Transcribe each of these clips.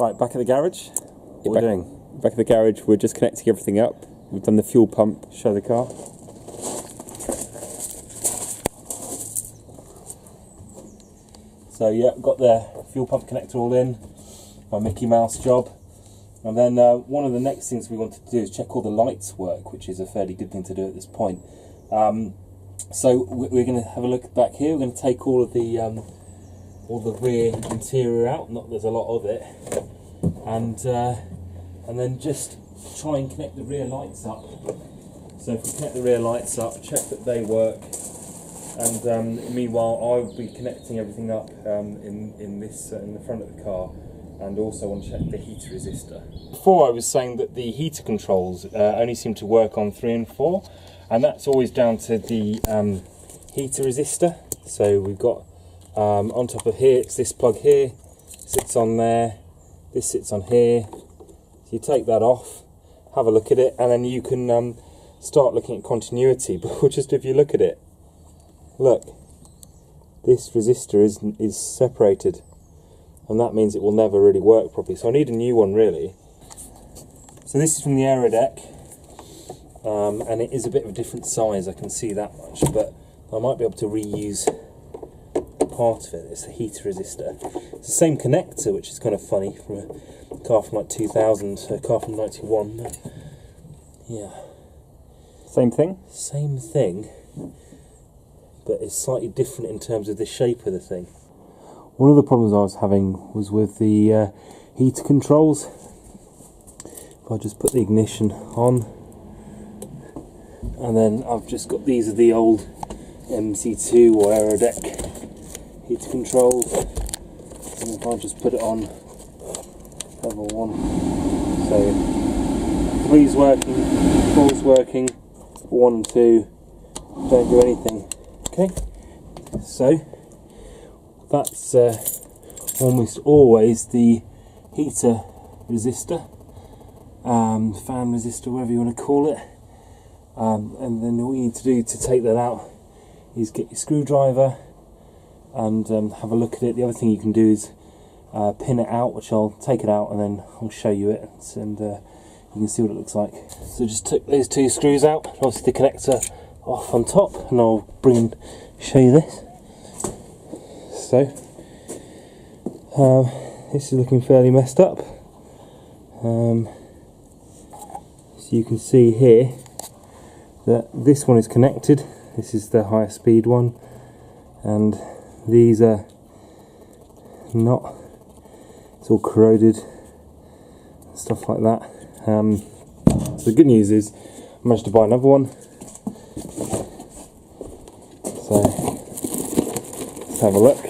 Right, back at the garage. What are we doing? Back at the garage, we're just connecting everything up. We've done the fuel pump. Show the car. So yeah, got the fuel pump connector all in, my Mickey Mouse job. And then one of the next things we wanted to do is check all the lights work, which is a fairly good thing to do at this point. So we're going to have a look back here. We're going to take all the rear interior out. Not there's a lot of it, and then just try and connect the rear lights up. So if we connect the rear lights up, check that they work, and meanwhile I'll be connecting everything up in the front of the car, and also want to check the heater resistor. Before I was saying that the heater controls only seem to work on 3 and 4, and that's always down to the heater resistor. So we've got on top of here, it's this plug here, sits on there, this sits on here. So you take that off, have a look at it, and then you can start looking at continuity. But just if you look at it, look, this resistor is separated, and that means it will never really work properly. So I need a new one really. So this is from the aero deck, and it is a bit of a different size, I can see that much, but I might be able to reuse part of it. It's the heater resistor. It's the same connector, which is kind of funny, from a car from like 2000, a car from 91. But yeah. Same thing? Same thing, but it's slightly different in terms of the shape of the thing. One of the problems I was having was with the heater controls. If I just put the ignition on, and then I've just got, these are the old MC2 or aero deck heater controls, and if I just put it on level 1, so 3's working, 4's working, 1 and 2 don't do anything. Okay, so that's almost always the heater resistor, fan resistor, whatever you want to call it. And then all you need to do to take that out is get your screwdriver and have a look at it. The other thing you can do is pin it out, which I'll take it out and then I'll show you it, and you can see what it looks like. So just took those 2 screws out, obviously the connector off on top, and I'll bring and show you this. So this is looking fairly messed up. So you can see here that this one is connected. This is the higher speed one, and these are not. It's all corroded, stuff like that. So the good news is I managed to buy another one. So let's have a look.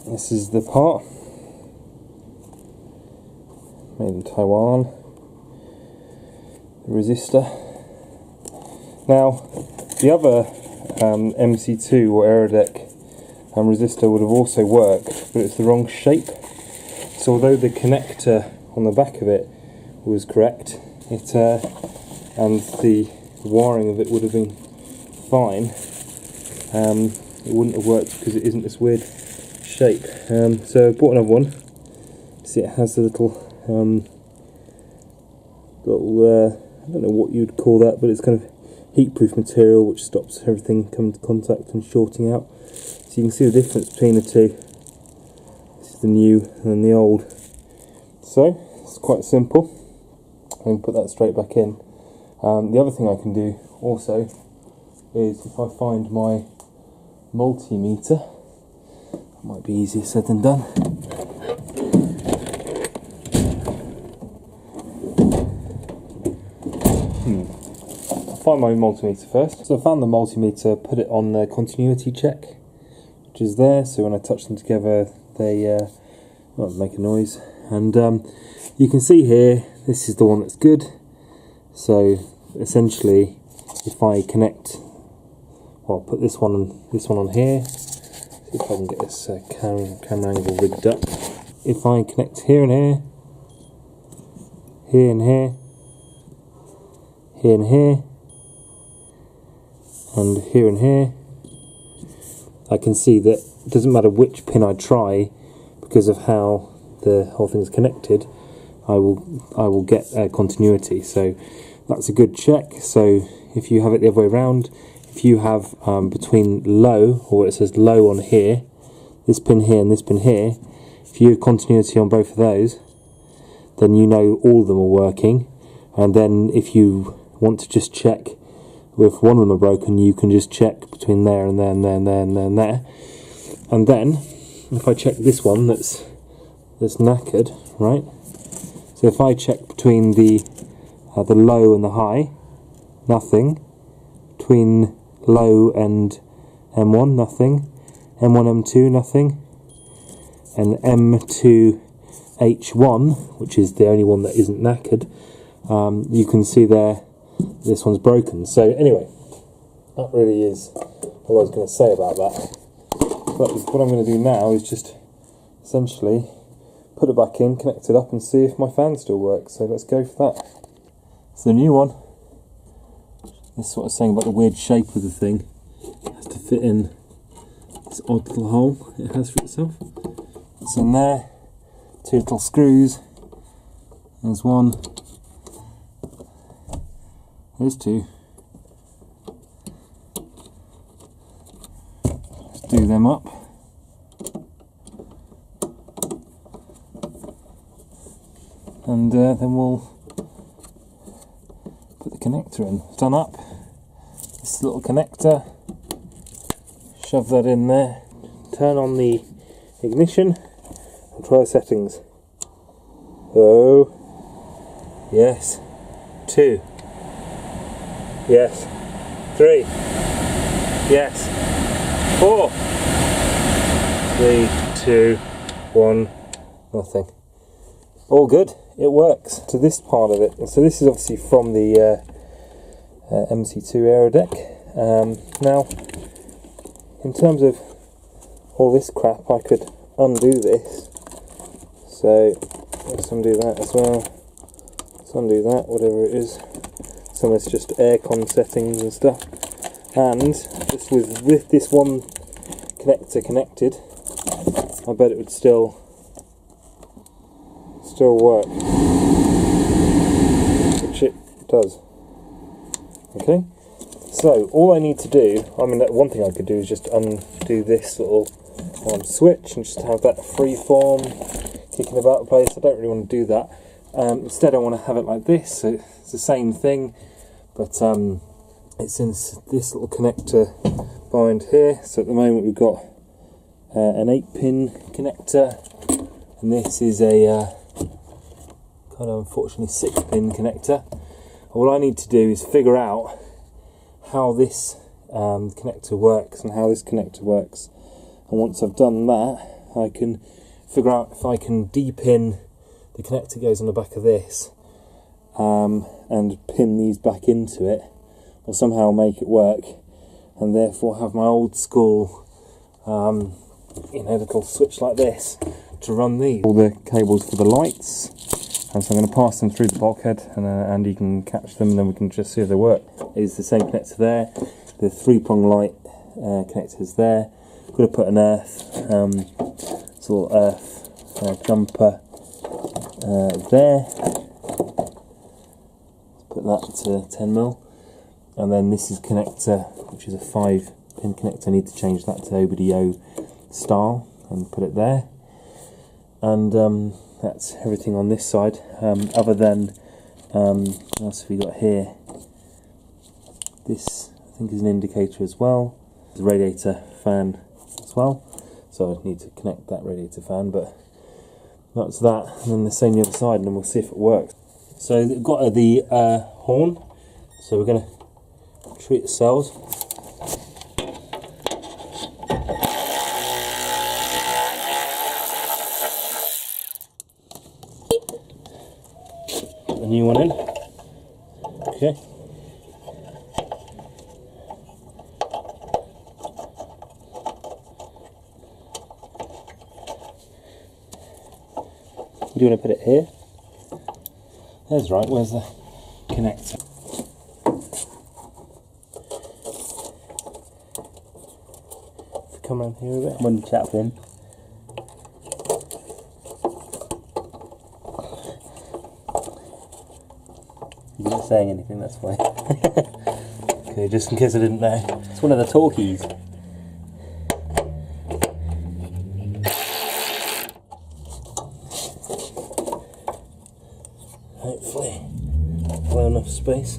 This is the part, made in Taiwan, the resistor. Now the other MC2 or Aerodeck resistor would have also worked, but it's the wrong shape. So although the connector on the back of it was correct, it and the wiring of it would have been fine, it wouldn't have worked because it isn't this weird shape. So I bought another one. See, it has the little I don't know what you'd call that, but it's kind of heat-proof material which stops everything coming to contact and shorting out. So you can see the difference between the two. This is the new and the old. So it's quite simple. I can put that straight back in. The other thing I can do also is, if I find my multimeter, that might be easier said than done. I'll find my multimeter first. So I found the multimeter, put it on the continuity check, which is there, so when I touch them together they make a noise. And you can see here, this is the one that's good. So essentially, if I connect, well, I'll put this one on here. See if I can get this camera angle rigged up. If I connect here and here, here and here, here and here, and here and here, I can see that it doesn't matter which pin I try, because of how the whole thing is connected, I will get continuity. So that's a good check. So if you have it the other way around, if you have between low, or it says low on here, this pin here and this pin here, if you have continuity on both of those, then you know all of them are working. And then if you want to just check if one of them are broken, you can just check between there and there and there and there and there and there. And then if I check this one that's knackered, right? So if I check between the low and the high, nothing. Between low and M1, nothing. M1, M2, nothing. And M2H1, which is the only one that isn't knackered, you can see there this one's broken. So anyway, that really is all I was going to say about that. But what I'm going to do now is just essentially put it back in, connect it up, and see if my fan still works. So let's go for that. It's the new one. This is what I was saying about the weird shape of the thing. It has to fit in this odd little hole it has for itself. It's in there. 2 little screws. There's one. There's 2. Let's do them up. And then we'll put the connector in. It's done up. This little connector. Shove that in there. Turn on the ignition and try the settings. Oh, yes. 2. Yes. 3. Yes. 4. 3, 2, 1. Nothing. All good. It works. To this part of it. So this is obviously from the MC2 Aerodeck. Now, in terms of all this crap, I could undo this. So let's undo that as well. Let's undo that, whatever it is. Some of it's just aircon settings and stuff. And just with this one connector connected, I bet it would still work, which it does. Okay, so all I need to do, I mean, one thing I could do is just undo this little switch and just have that free form kicking about the place. I don't really want to do that. Instead I want to have it like this, so it's the same thing, but it's in this little connector behind here. So at the moment we've got an 8-pin connector, and this is a kind of unfortunately 6-pin connector. All I need to do is figure out how this connector works and how this connector works, and once I've done that, I can figure out if I can de-pin the connector goes on the back of this, and pin these back into it, or somehow make it work, and therefore have my old school little switch like this to run these. All the cables for the lights, and so I'm going to pass them through the bulkhead, and you can catch them, and then we can just see if they work. It's the same connector there. The 3-prong light connectors there. I'm going to put an earth, little earth jumper there. Put that to 10mm, and then this is connector, which is a 5-pin connector. I need to change that to OBDO style and put it there. And that's everything on this side, other than what else have we got here? This I think is an indicator as well. The radiator fan as well, so I need to connect that radiator fan, but that's that. And then the same the other side, and then we'll see if it works. So we've got the horn, so we're going to treat the cells. Put the new one in. Okay. Do you want to put it here? That's right, where's the connector? Come around here a bit. One chap in. You're not saying anything, that's why. Okay, just in case I didn't know. It's one of the talkies. Hopefully, well enough space.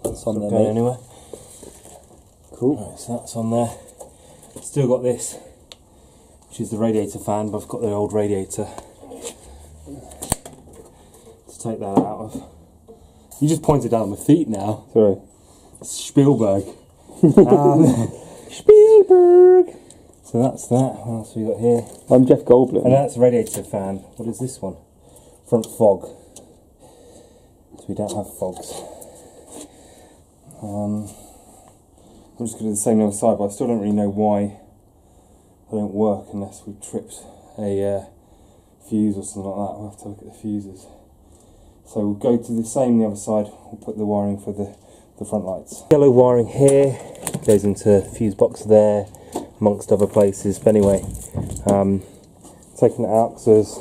That's on there, Going mate. anywhere. Cool. Right, so that's on there. Still got this, which is the radiator fan, but I've got the old radiator to take that out of. You just pointed out my feet now. Sorry. Spielberg. Spielberg. So that's that. What else have we got here? I'm Jeff Goldblum. And that's a radiator fan. What is this one? Front fog. So we don't have fogs. I'm just going to do the same on the other side, but I still don't really know why they don't work unless we tripped a fuse or something like that. We'll have to look at the fuses. So we'll go to the same on the other side. We'll put the wiring for the front lights. Yellow wiring here goes into fuse box there, amongst other places. But anyway, taking it out because there's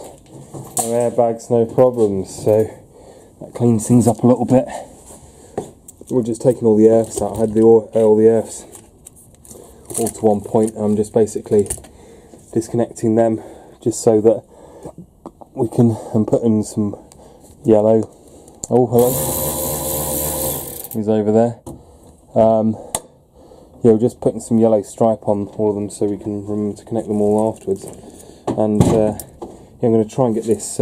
no airbags, no problems. So that cleans things up a little bit. We're just taking all the earths out. I had all the earths all to one point. I'm just basically disconnecting them just so that we can put in some yellow. Oh, hello. He's over there. Yeah, we're just putting some yellow stripe on all of them so we can remember to connect them all afterwards. And yeah, I'm going to try and get this,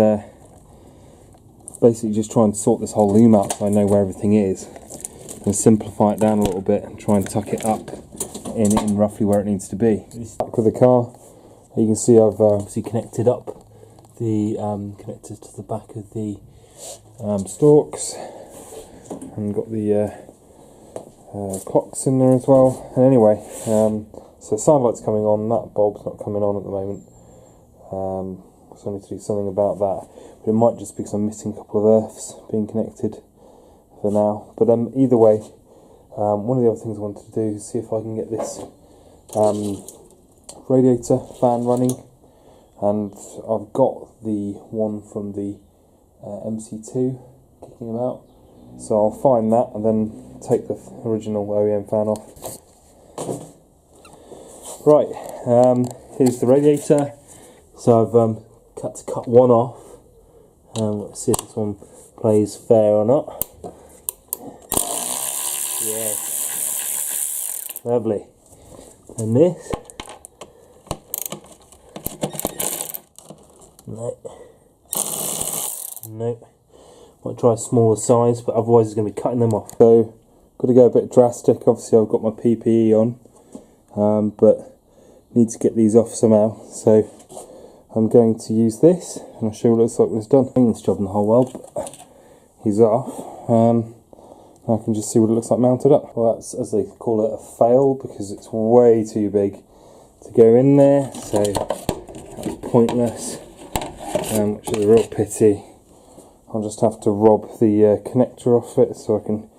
basically just try and sort this whole loom out so I know where everything is. And simplify it down a little bit and try and tuck it up in roughly where it needs to be. Back with the car, you can see I've Obviously connected up the connectors to the back of the stalks and got the clocks in there as well. And anyway, so side light's coming on, that bulb's not coming on at the moment. So I need to do something about that. But it might just be because I'm missing a couple of earths being connected for now. But either way, one of the other things I wanted to do is see if I can get this radiator fan running. And I've got the one from the MC2 kicking about. So I'll find that and then take the original OEM fan off. Right, here's the radiator. So I've cut one off. Let's see if this one plays fair or not. Yes, lovely. And this? No. Might try a smaller size, but otherwise it's going to be cutting them off. So, got to go a bit drastic. Obviously, I've got my PPE on, but need to get these off somehow. So, I'm going to use this, and I'll show you what it looks like when it's done. Cleanest job in the whole world, but he's off. I can just see what it looks like mounted up. Well, that's, as they call it, a fail because it's way too big to go in there. So, that's pointless, which is a real pity. I'll just have to rob the connector off it so I can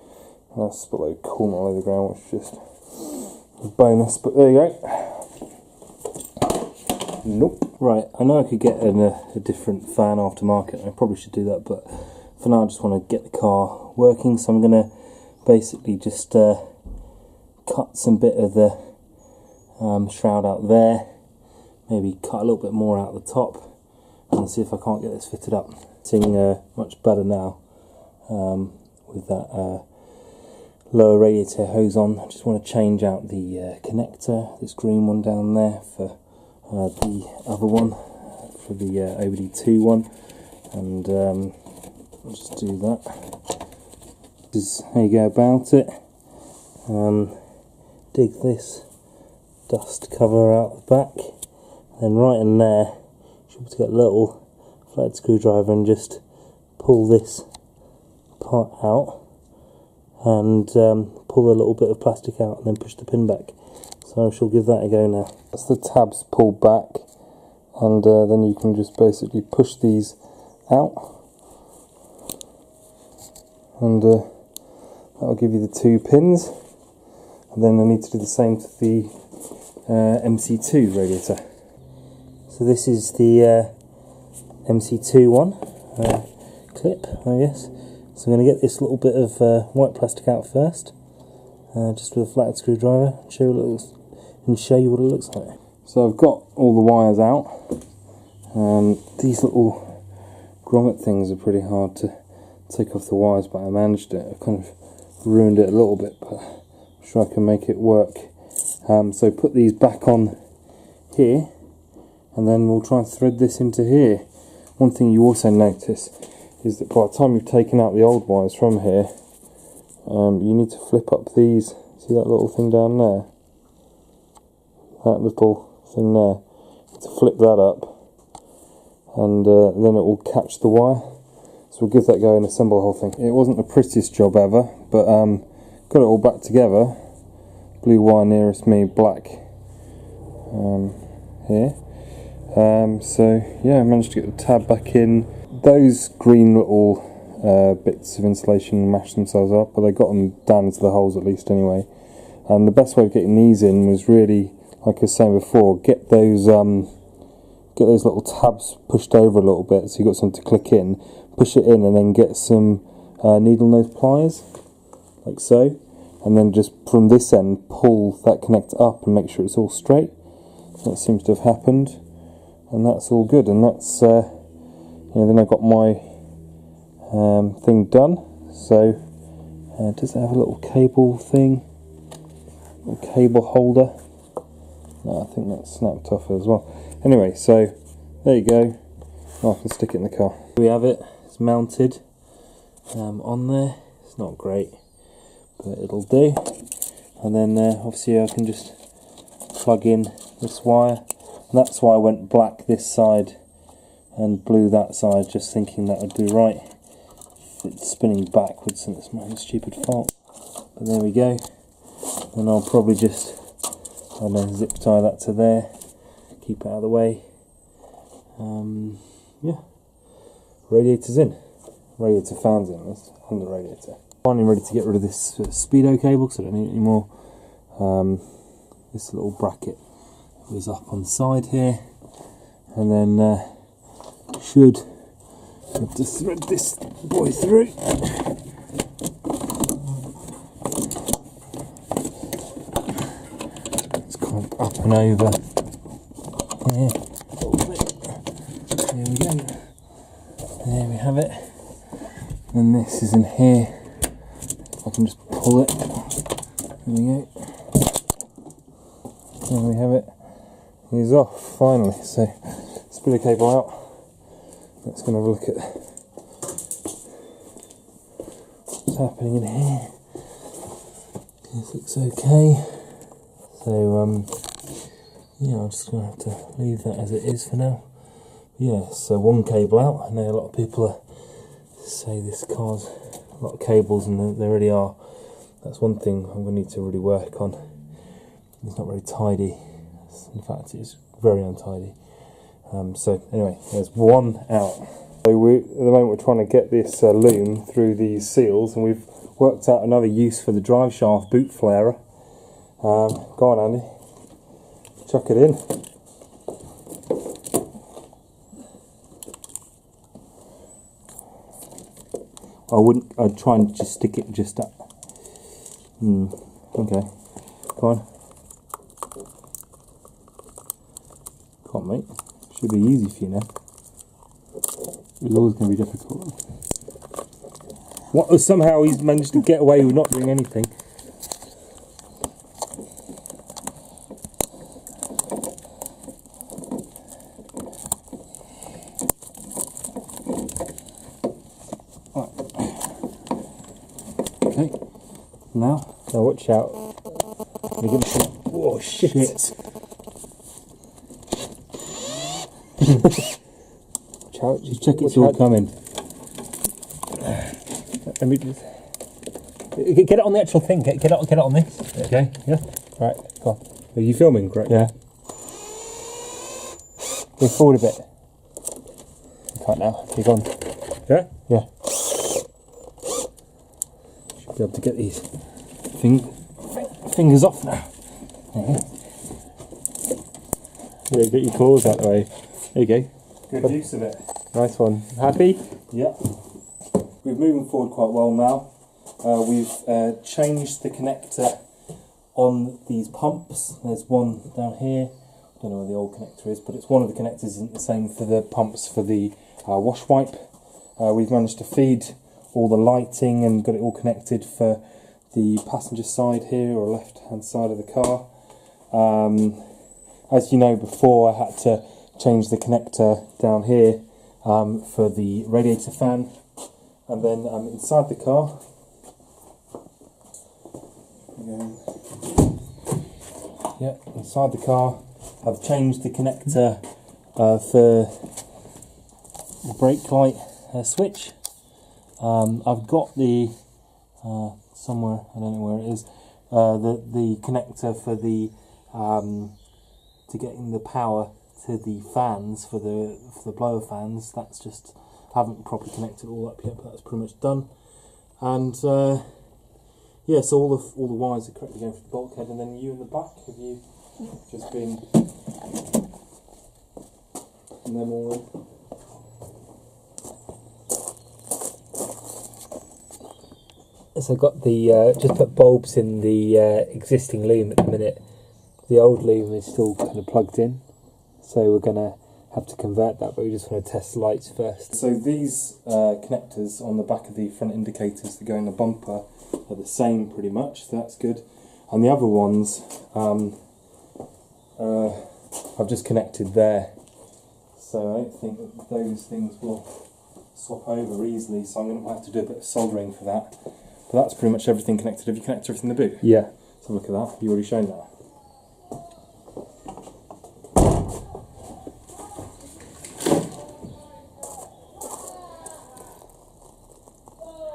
spit like corn all over the ground, which is just a bonus, but there you go. Nope. Right, I know I could get a different fan aftermarket, I probably should do that, but for now I just want to get the car working, so I'm going to basically just cut some bit of the shroud out there, maybe cut a little bit more out the top, and see if I can't get this fitted up. Seeing much better now with that lower radiator hose on. I just want to change out the connector, this green one down there, for the other one, for the OBD2 one, and I'll just do that. This is how you go about it. Dig this dust cover out the back, then right in there, you should be able to get a little flat screwdriver and just pull this part out and pull a little bit of plastic out and then push the pin back. So I shall give that a go now. That's the tabs pulled back, and then you can just basically push these out, and that'll give you the 2 pins. And then I need to do the same to the MC2 radiator. So this is the MC2 one clip, I guess. So I'm going to get this little bit of white plastic out first, just with a flat screwdriver, and show you what it looks like. So I've got all the wires out. These little grommet things are pretty hard to take off the wires, but I managed it. I kind of ruined it a little bit, but I'm sure I can make it work. So put these back on here, and then we'll try and thread this into here. One thing you also notice is that by the time you've taken out the old wires from here, you need to flip up these. See that little thing down there? That little thing there. You need to flip that up, and then it will catch the wire. So we'll give that a go and assemble the whole thing. It wasn't the prettiest job ever, but got it all back together. Blue wire nearest me, black here. So yeah, I managed to get the tab back in. Those green little bits of insulation mashed themselves up, but they got them down into the holes at least anyway. And the best way of getting these in was really, like I was saying before, get those little tabs pushed over a little bit, so you got something to click in, push it in, and then get some needle nose pliers, like so, and then just from this end pull that connector up and make sure it's all straight. That seems to have happened, and that's all good. And that's then I got my thing done. So does it have a little cable thing, little cable holder? No, I think that's snapped off as well. Anyway, so there you go. Oh, I can stick it in the car. Here we have it. It's mounted on there. It's not great, but it'll do. And then obviously I can just plug in this wire. And that's why I went black this side and blue that side, just thinking that would do right. It's spinning backwards and it's my own stupid fault. But there we go. And I'll probably just, I don't know, zip tie that to there, keep it out of the way. Yeah, radiator's in. Radiator fan's in, that's on the radiator. Finally ready to get rid of this speedo cable because I don't need it anymore. This little bracket goes up on the side here, and then should have to thread this boy through. It's kind of up and over. Yeah. There we go. There we have it. And this is in here. If I can just pull it. There we go. There we have it. He's off finally. So spin the cable out. Let's go and have a look at what's happening in here. This looks okay. So yeah, I'm just gonna have to leave that as it is for now. Yeah, so one cable out. I know a lot of people say this car's a lot of cables, and there really are. That's one thing I'm going to need to really work on. It's not very tidy. In fact, it's very untidy. So anyway, there's one out. So at the moment we're trying to get this loom through these seals, and we've worked out another use for the drive shaft boot flairer. Go on, Andy. Chuck it in. I'd try and just stick it just up. Okay. Come on. Come on, mate. Should be easy for you now. It's always going to be difficult. What? Somehow he's managed to get away with not doing anything. Okay, now watch out. Oh shit! Watch out! Just check it's all coming. Let me just get it on the actual thing. Get it on this. Okay. Yeah. Right. Go on. Are you filming? Correct. Yeah. Go forward a bit. You can't now. You're gone. Yeah? Yeah. Should be able to get these Fingers off now. Yeah, get your claws out the way. There you go. good use of it. Nice one. Happy? Yeah. We're moving forward quite well now. We've changed the connector on these pumps. There's one down here. I don't know where the old connector is, but it's one of the connectors isn't the same for the pumps for the wash wipe. We've managed to feed all the lighting and got it all connected for the passenger side here, or left hand side of the car. As you know, before I had to change the connector down here for the radiator fan, and then inside the car, inside the car I've changed the connector for the brake light switch. I've got the somewhere, I don't know where it is, the connector for the to getting the power to the fans for the blower fans. That's just, I haven't properly connected it all up yet, but that's pretty much done. And yeah, so all the wires are correctly going through the bulkhead, and then you in the back, have you just been putting them all in? So I've got the, just put bulbs in the existing loom at the minute. The old loom is still kind of plugged in, so we're going to have to convert that, but we just want to test lights first. So these connectors on the back of the front indicators that go in the bumper are the same pretty much, so that's good. And the other ones, I've just connected there, so I don't think that those things will swap over easily, so I'm going to have to do a bit of soldering for that. But that's pretty much everything connected. Have you connected everything in the boot? Yeah. Let's have a look at that. Have you already shown that?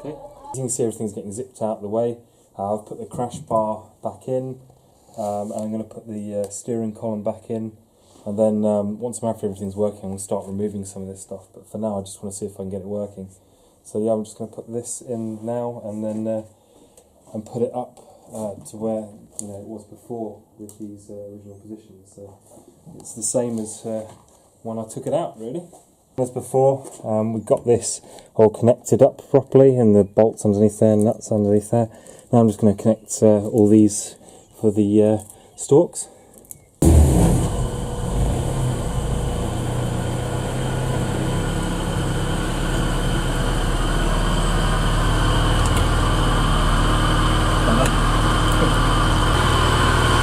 Okay. As you can see, everything's getting zipped out of the way. I've put the crash bar back in, and I'm going to put the steering column back in, and then once I'm after everything's working, I'm going to start removing some of this stuff. But for now, I just want to see if I can get it working. So yeah, I'm just going to put this in now, and then and put it up to where it was before with these original positions. So it's the same as when I took it out, really. As before, we've got this all connected up properly, and the bolts underneath there, nuts underneath there. Now I'm just going to connect all these for the stalks.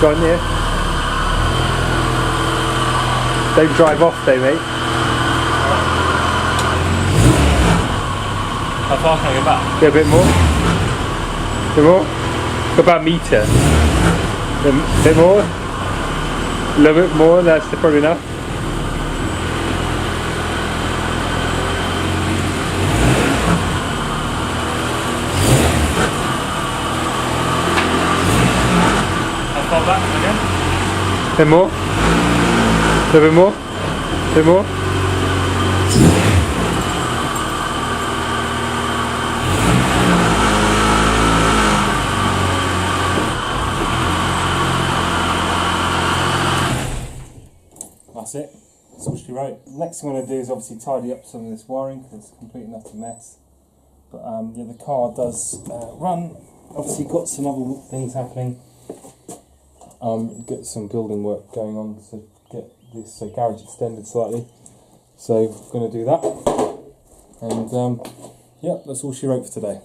Go on here. Don't drive off though, mate. How far can I go back? Yeah, a bit more. A bit more. About a metre. A bit more. A little bit more, that's probably enough. How far back again? A bit more. A little bit more. A bit more. That's it. That's all she wrote. Next thing I'm going to do is obviously tidy up some of this wiring because it's a complete and utter mess. But yeah, the car does run. Obviously got some other things happening. Get some building work going on to get this garage extended slightly. So I'm going to do that. And yeah, that's all she wrote for today.